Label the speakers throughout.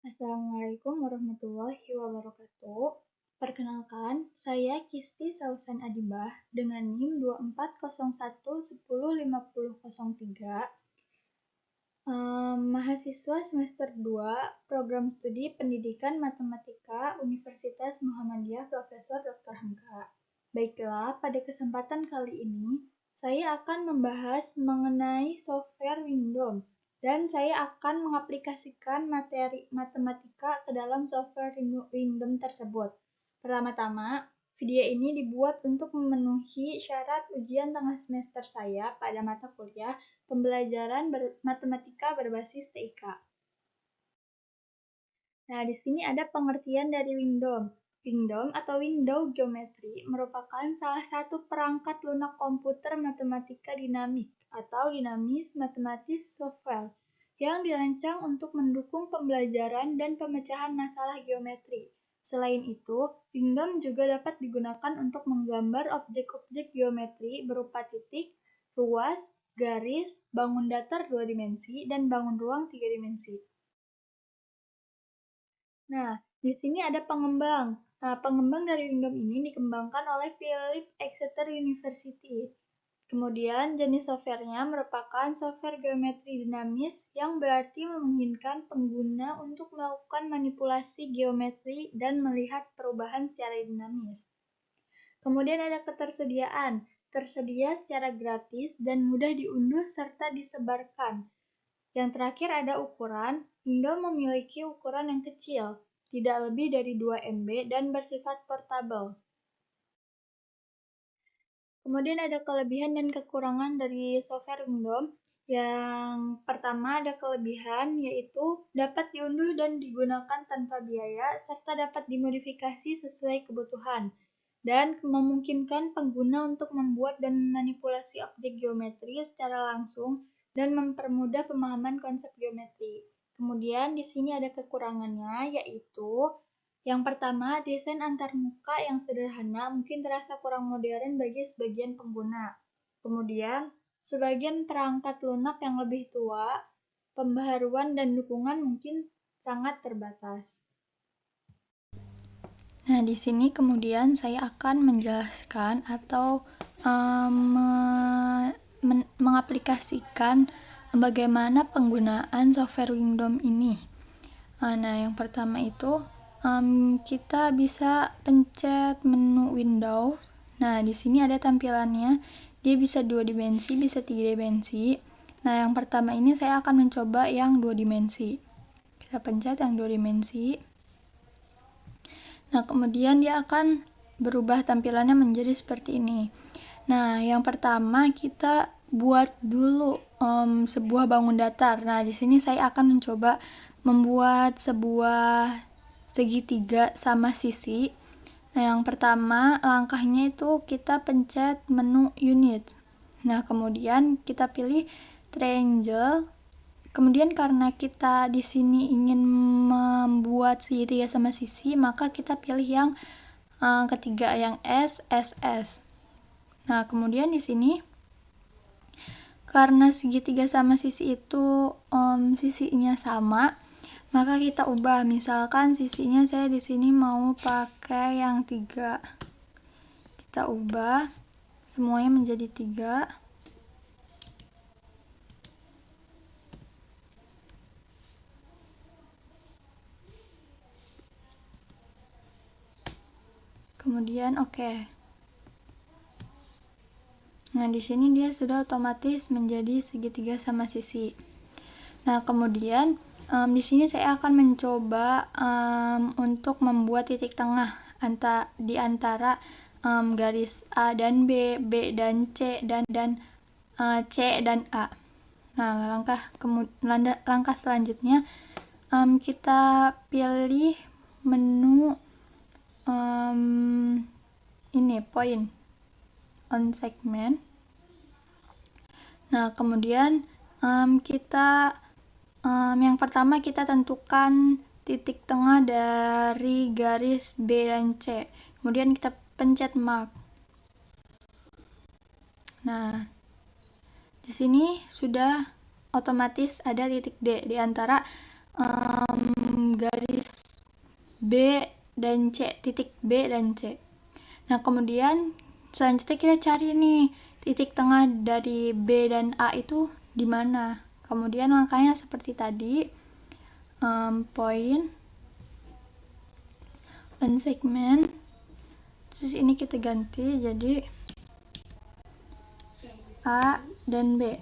Speaker 1: Assalamualaikum warahmatullahi wabarakatuh. Perkenalkan, saya Kisti Sausan Adibah dengan NIM 2401105003, mahasiswa semester 2, Program Studi Pendidikan Matematika Universitas Muhammadiyah Profesor Dr. Hamka. Baiklah, pada kesempatan kali ini, saya akan membahas mengenai software Windows, dan saya akan mengaplikasikan materi matematika ke dalam software Windows tersebut. Pertama-tama, video ini dibuat untuk memenuhi syarat ujian tengah semester saya pada mata kuliah pembelajaran matematika berbasis TIK. Nah, di sini ada pengertian dari Windows. Windows atau Window Geometry merupakan salah satu perangkat lunak komputer matematika dinamik atau dinamis matematis software yang dirancang untuk mendukung pembelajaran dan pemecahan masalah geometri. Selain itu, Windows juga dapat digunakan untuk menggambar objek-objek geometri berupa titik, ruas, garis, bangun datar 2 dimensi, dan bangun ruang 3 dimensi. Nah, di sini ada pengembang. Pengembang dari Windows ini dikembangkan oleh Philip Exeter University. Kemudian, jenis softwarenya merupakan software geometri dinamis yang berarti memungkinkan pengguna untuk melakukan manipulasi geometri dan melihat perubahan secara dinamis. Kemudian ada ketersediaan, tersedia secara gratis dan mudah diunduh serta disebarkan. Yang terakhir ada ukuran. Windows memiliki ukuran yang kecil, tidak lebih dari 2 MB dan bersifat portable. Kemudian ada kelebihan dan kekurangan dari software Windows. Yang pertama ada kelebihan yaitu dapat diunduh dan digunakan tanpa biaya serta dapat dimodifikasi sesuai kebutuhan dan memungkinkan pengguna untuk membuat dan memanipulasi objek geometri secara langsung dan mempermudah pemahaman konsep geometri. Kemudian di sini ada kekurangannya yaitu yang pertama, desain antarmuka yang sederhana mungkin terasa kurang modern bagi sebagian pengguna. Kemudian, sebagian perangkat lunak yang lebih tua, pembaharuan dan dukungan mungkin sangat terbatas.
Speaker 2: Nah, di sini kemudian saya akan menjelaskan atau mengaplikasikan bagaimana penggunaan software Windows ini. Nah, yang pertama itu kita bisa pencet menu Windows. Nah, di sini ada tampilannya. Dia bisa 2 dimensi, bisa 3 dimensi. Nah, yang pertama ini saya akan mencoba yang 2 dimensi. Kita pencet yang 2 dimensi. Nah, kemudian dia akan berubah tampilannya menjadi seperti ini. Nah, yang pertama kita buat dulu sebuah bangun datar. Nah, di sini saya akan mencoba membuat sebuah segitiga sama sisi. Nah, yang pertama langkahnya itu kita pencet menu unit. Nah, kemudian kita pilih triangle. Kemudian karena kita di sini ingin membuat segitiga sama sisi, maka kita pilih yang ketiga, yang SSS. Nah, kemudian di sini karena segitiga sama sisi itu sisinya sama, maka kita ubah. Misalkan sisinya saya di sini mau pakai yang 3. Kita ubah semuanya menjadi 3. Kemudian oke. Nah, di sini dia sudah otomatis menjadi segitiga sama sisi. Nah, kemudian di sini saya akan mencoba untuk membuat titik tengah di antara garis A dan B, B dan C dan C dan A. Nah, langkah selanjutnya kita pilih menu ini point on segment. Nah, kemudian kita yang pertama kita tentukan titik tengah dari garis B dan C. Kemudian kita pencet mark. Nah, di sini sudah otomatis ada titik D di antara garis B dan C, titik B dan C. Nah, kemudian selanjutnya kita cari nih titik tengah dari B dan A itu di mana. Kemudian langkahnya seperti tadi, point on segment, terus ini kita ganti jadi A dan B.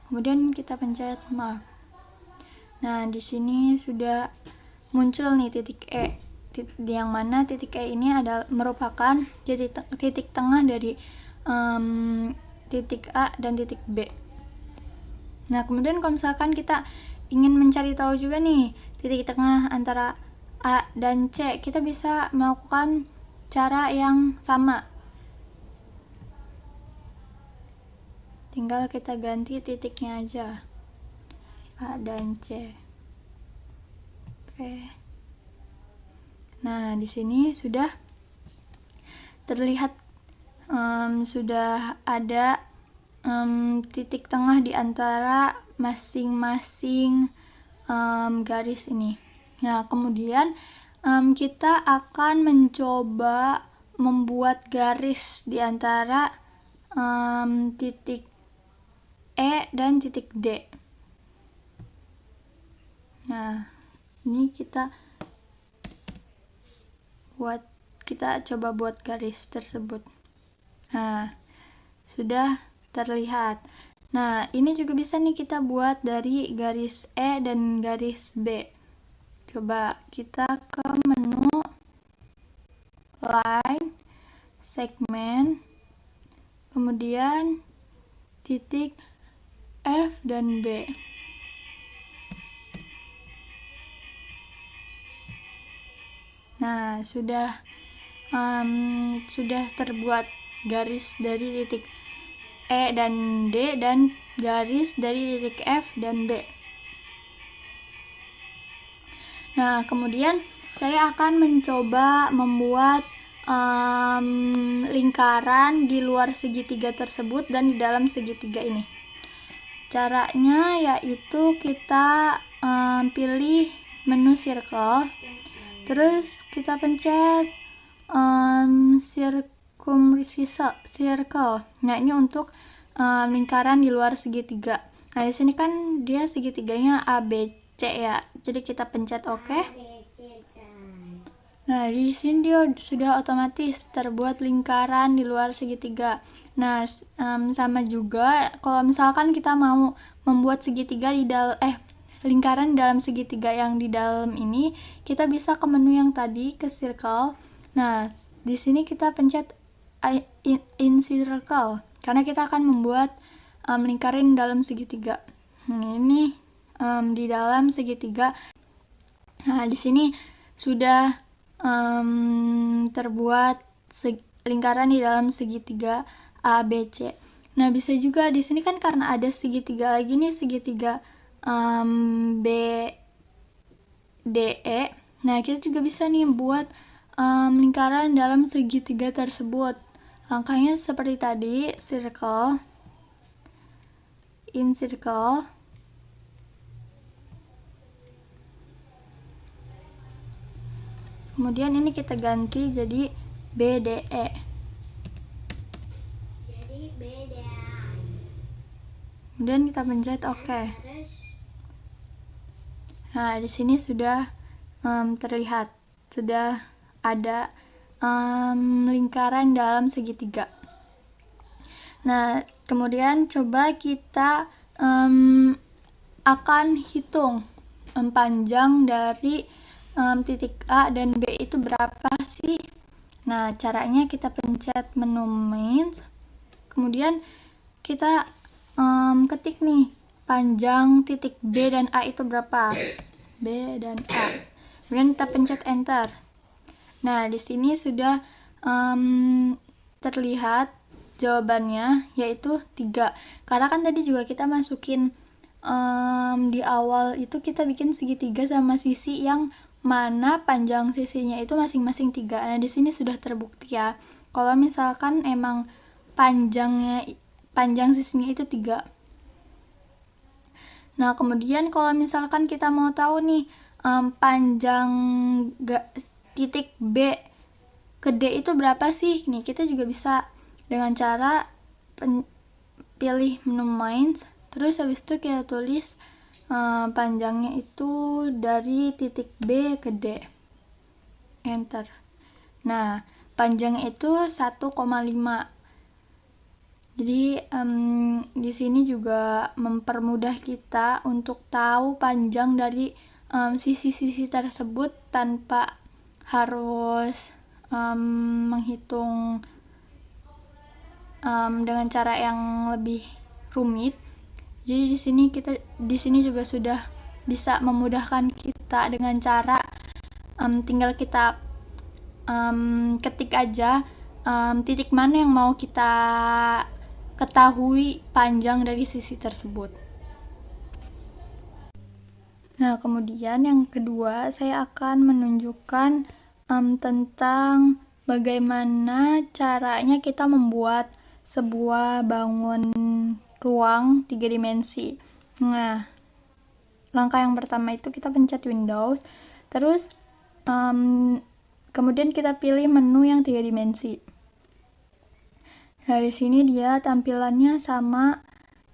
Speaker 2: Kemudian kita pencet mark. Nah, di sini sudah muncul nih titik E, yang mana titik E ini adalah merupakan titik tengah dari titik A dan titik B. Nah, kemudian kalau misalkan kita ingin mencari tahu juga nih titik tengah antara A dan C, kita bisa melakukan cara yang sama. Tinggal kita ganti titiknya aja, A dan C. Oke. Nah, di sini sudah terlihat sudah ada titik tengah di antara masing-masing garis ini. Nah, kemudian kita akan mencoba membuat garis di antara titik E dan titik D. Nah, ini kita coba buat garis tersebut. Nah, sudah terlihat. Nah, ini juga bisa nih kita buat dari garis E dan garis B. Coba kita ke menu line, segment, kemudian titik F dan B. Nah, sudah terbuat garis dari titik E dan D dan garis dari titik F dan B. Nah, kemudian saya akan mencoba membuat lingkaran di luar segitiga tersebut dan di dalam segitiga ini. Caranya yaitu kita pilih menu circle, terus kita pencet circle. Nah, ini untuk lingkaran di luar segitiga. Nah, di sini kan dia segitiganya ABC ya. Jadi kita pencet OK. Nah, di sini dia sudah otomatis terbuat lingkaran di luar segitiga. Nah, sama juga kalau misalkan kita mau membuat segitiga di lingkaran dalam segitiga yang di dalam ini, kita bisa ke menu yang tadi, ke circle. Nah, di sini kita pencet in circle karena kita akan membuat lingkaran dalam segitiga. Ini di dalam segitiga. Nah, di sini sudah terbuat lingkaran di dalam segitiga ABC. Nah, bisa juga di sini kan karena ada segitiga lagi nih, segitiga BDE. Nah, kita juga bisa nih buat lingkaran dalam segitiga tersebut. Langkahnya seperti tadi, circle, in circle, kemudian ini kita ganti jadi BDE. Kemudian kita pencet OK. Nah, di sini sudah terlihat, sudah ada lingkaran dalam segitiga. Nah, kemudian coba kita akan hitung panjang dari titik A dan B itu berapa sih? Nah, caranya kita pencet menu mains, kemudian kita ketik nih panjang titik B dan A itu berapa? B dan A. Kemudian kita pencet enter. Nah, di sini sudah terlihat jawabannya, yaitu 3. Karena kan tadi juga kita masukin di awal itu kita bikin segitiga sama sisi yang mana panjang sisinya itu masing-masing 3. Nah, di sini sudah terbukti ya. Kalau misalkan emang panjang sisinya itu 3. Nah, kemudian kalau misalkan kita mau tahu nih panjang titik B ke D itu berapa sih? Nih, kita juga bisa dengan cara pilih menu Minds, terus habis itu kita tulis panjangnya itu dari titik B ke D. Enter. Nah, panjangnya itu 1,5. Jadi di sini juga mempermudah kita untuk tahu panjang dari sisi-sisi tersebut tanpa harus menghitung dengan cara yang lebih rumit. Jadi di sini juga sudah bisa memudahkan kita dengan cara tinggal kita ketik aja titik mana yang mau kita ketahui panjang dari sisi tersebut. Nah, kemudian yang kedua saya akan menunjukkan tentang bagaimana caranya kita membuat sebuah bangun ruang 3 dimensi. Nah, langkah yang pertama itu kita pencet Windows, terus kemudian kita pilih menu yang 3 dimensi. Nah, di sini dia tampilannya sama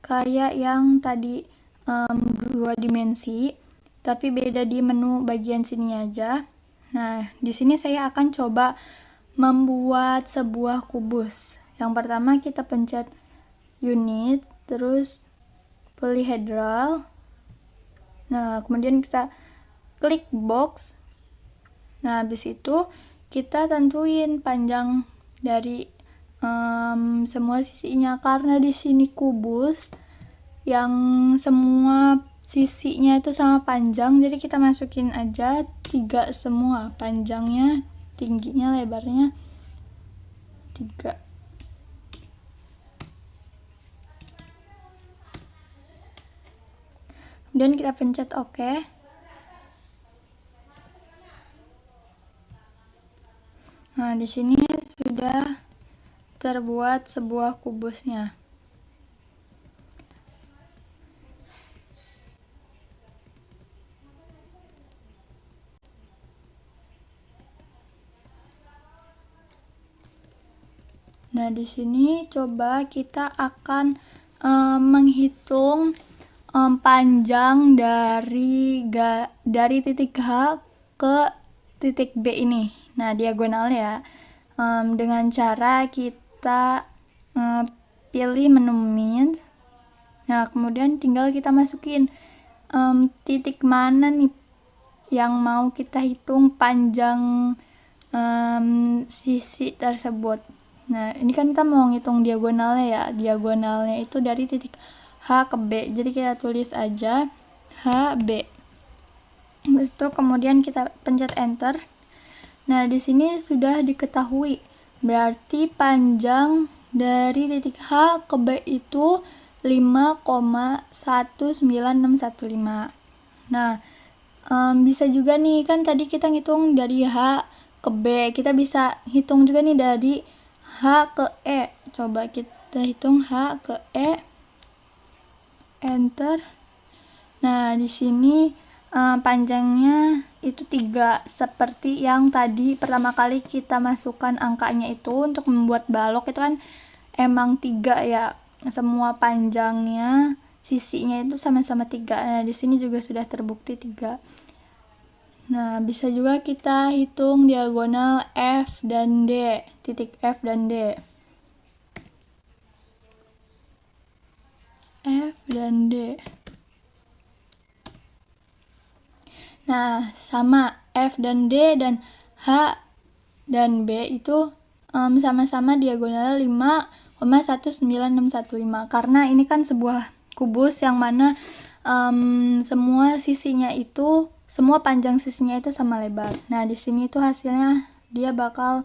Speaker 2: kayak yang tadi 2 dimensi, tapi beda di menu bagian sini aja. Nah, di sini saya akan coba membuat sebuah kubus. Yang pertama kita pencet unit, terus polyhedral. Nah, kemudian kita klik box. Nah, habis itu kita tentuin panjang dari semua sisinya, karena di sini kubus yang semua sisinya itu sama panjang, jadi kita masukin aja 3 semua, panjangnya, tingginya, lebarnya 3. Kemudian kita pencet OK. Nah, di sini sudah terbuat sebuah kubusnya. Nah, di sini coba kita akan menghitung panjang dari titik H ke titik B ini. Nah, diagonal ya. Dengan cara kita pilih menu Minds. Nah, kemudian tinggal kita masukin titik mana nih yang mau kita hitung panjang sisi tersebut. Nah, ini kan kita mau ngitung diagonalnya ya. Diagonalnya itu dari titik H ke B. Jadi kita tulis aja HB. Terus itu kemudian kita pencet enter. Nah, di sini sudah diketahui. Berarti panjang dari titik H ke B itu 5,19615. Nah, bisa juga nih, kan tadi kita ngitung dari H ke B, kita bisa hitung juga nih dari H ke E. Coba kita hitung H ke E, enter. Nah, di sini panjangnya itu 3, seperti yang tadi pertama kali kita masukkan angkanya itu untuk membuat balok itu kan emang 3 ya, semua panjangnya sisinya itu sama-sama 3. Nah, di sini juga sudah terbukti 3. Nah, bisa juga kita hitung diagonal F dan D, titik F dan D. F dan D. Nah, sama F dan D dan H dan B itu sama-sama diagonal 5,19615, karena ini kan sebuah kubus yang mana semua sisinya itu, semua panjang sisinya itu sama lebar. Nah, di sini tuh hasilnya dia bakal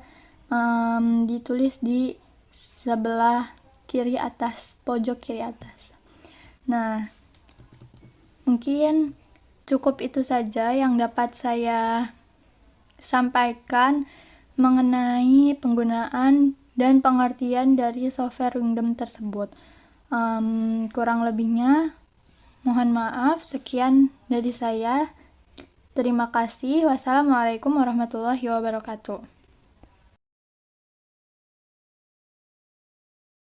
Speaker 2: ditulis di sebelah kiri atas, pojok kiri atas. Nah, mungkin cukup itu saja yang dapat saya sampaikan mengenai penggunaan dan pengertian dari software Wingdom tersebut. Kurang lebihnya Mohon maaf, sekian dari saya. Terima kasih. Wassalamualaikum warahmatullahi wabarakatuh.